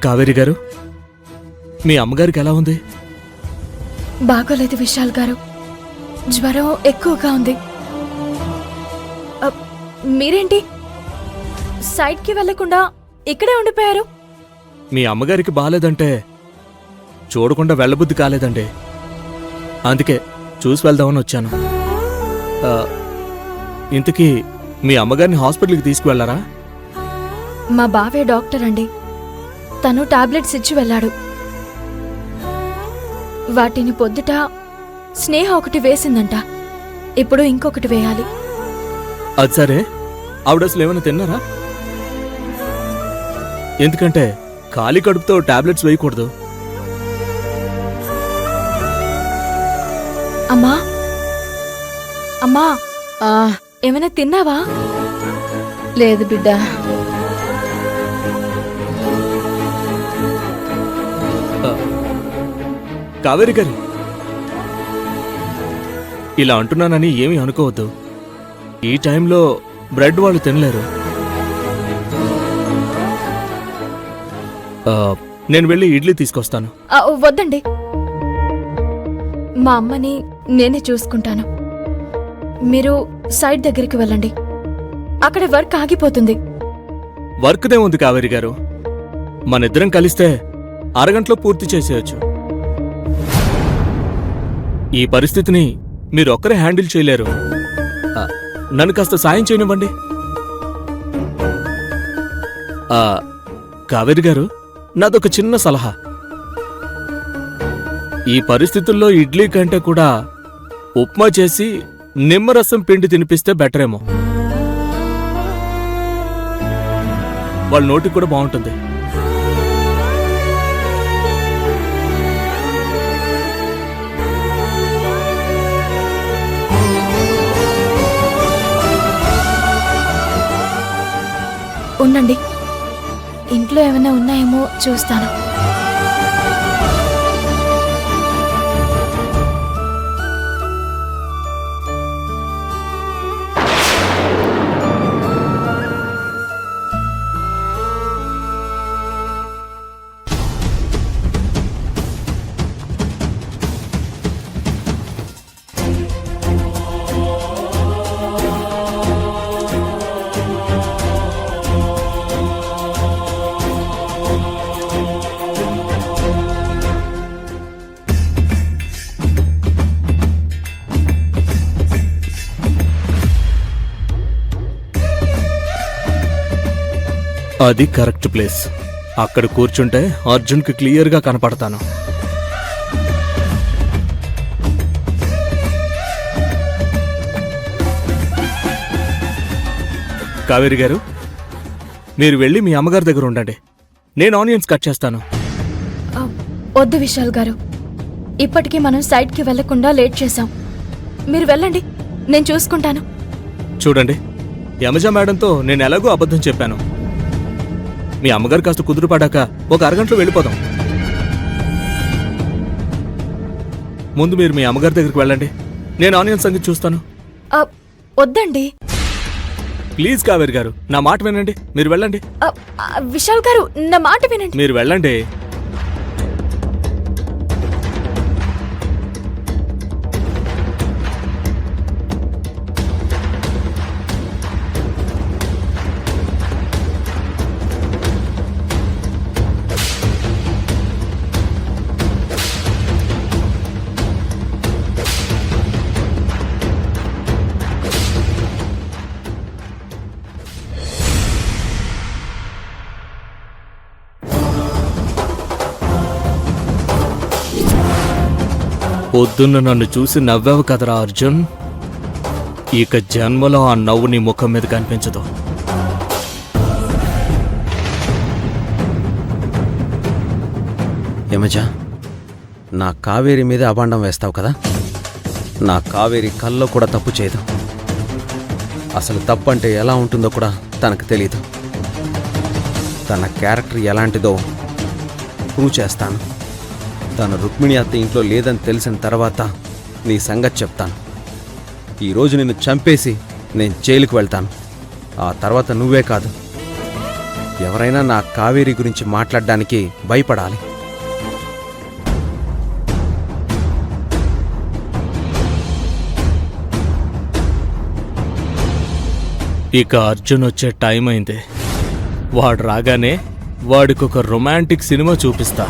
కావేరి గారు, మీ అమ్మగారికి ఎలా ఉంది? బాగోలేదు విశాల్ గారు, జ్వరం ఎక్కువగా ఉంది. మీరేంటి సైడ్కి వెళ్లకుండా ఇక్కడే ఉండిపోయారు? మీ అమ్మగారికి బాలేదంటే చూడకుండా వెళ్ళబుద్ధి కాలేదండి, అందుకే చూసి వెళ్దామని వచ్చాను. ఇంతకీ మీ అమ్మగారిని హాస్పిటల్కి తీసుకువెళ్లారా? మా బావే డాక్టర్ అండి, తను టాబ్లెట్స్ ఇచ్చి వెళ్ళాడు. వాటిని పొద్దుట స్నేహ ఒకటి వేసిందంట, ఇప్పుడు ఇంకొకటి వేయాలి. అది సరే, ఆవిడ అసలు ఏమైనా తిన్నారా? ఎందుకంటే ఖాళీ కడుపుతో టాబ్లెట్స్ వేయకూడదు. అమ్మా అమ్మా, ఏమైనా తిన్నావా? లేదు బిడ్డ. కావేరి గారు, ఇలా అంటున్నానని ఏమీ అనుకోవద్దు. ఈ టైంలో బ్రెడ్ వాళ్ళు తినలేరు. నేను వెళ్ళి ఇడ్లీ తీసుకొస్తాను. వద్దండి, మా అమ్మని నేనే చూసుకుంటాను. మీరు సైడ్ దగ్గరికి వెళ్ళండి, అక్కడ వర్క్ ఆగిపోతుంది. వర్క్దే ఉంది కావేరి గారు, మనిద్దరం కలిస్తే అరగంటలో పూర్తి చేసేయచ్చు. ఈ పరిస్థితిని మీరొక్కరే హ్యాండిల్ చేయలేరు. నన్ను కాస్త సాయం చేయనివ్వండి. కావేరి గారు, నాదొక చిన్న సలహా. ఈ పరిస్థితుల్లో ఇడ్లీ కంటే కూడా ఉప్మా చేసి నిమ్మరసం పిండి తినిపిస్తే బెటరేమో. వాళ్ళ నోటికి కూడా బాగుంటుంది. ఉండండి, ఇంట్లో ఏమైనా ఉన్నాయేమో చూస్తాను. అది కరెక్ట్ ప్లేస్. అక్కడ కూర్చుంటే అర్జున్కి క్లియర్గా కనపడతాను. కావేరి గారు, మీరు వెళ్ళి మీ అమ్మగారి దగ్గర ఉండండి, నేను ఆనియన్స్ కట్ చేస్తాను. వద్దు విశాల్ గారు, ఇప్పటికీ మనం సైడ్కి వెళ్లకుండా లేట్ చేశాం. మీరు వెళ్ళండి, నేను చూసుకుంటాను. చూడండి, యమజ మేడంతో నేను ఎలాగో అబద్ధం చెప్పాను. మీ అమ్మగారు కాస్త కుదురుపడ్డాక ఒక అరగంటలో వెళ్ళిపోదాం. ముందు మీరు మీ అమ్మగారి దగ్గరికి వెళ్ళండి, నేను ఆనియన్ సంగతి చూస్తాను. వద్దండి ప్లీజ్ కావేరి గారు, నా మాట వినండి, మీరు వెళ్ళండి. విశాల్ గారు, నా మాట వినండి. మీరు వెళ్ళండి. పొద్దున్న నన్ను చూసి నవ్వావు కదరా అర్జున్, ఇక జన్మలో ఆ నవ్వు నీ ముఖం మీద కనిపించదు. యమజ, నా కావేరి మీద అబాండం వేస్తావు కదా? నా కావేరి కల్లో కూడా తప్పు చేయదు. అసలు తప్పు అంటే ఎలా ఉంటుందో కూడా తనకు తెలీదు. తన క్యారెక్టర్ ఎలాంటిదో ప్రూవ్ చేస్తాను. తను రుక్మిణి అత్త ఇంట్లో లేదని తెలిసిన తర్వాత నీ సంగతి చెప్తాను. ఈరోజు నిన్ను చంపేసి నేను జైలుకు వెళ్తాను. ఆ తర్వాత నువ్వే కాదు, ఎవరైనా నా కావేరి గురించి మాట్లాడడానికి భయపడాలి. ఇక అర్జున్ వచ్చే టైం అయింది. వాడు రాగానే వాడికొక రొమాంటిక్ సినిమా చూపిస్తా.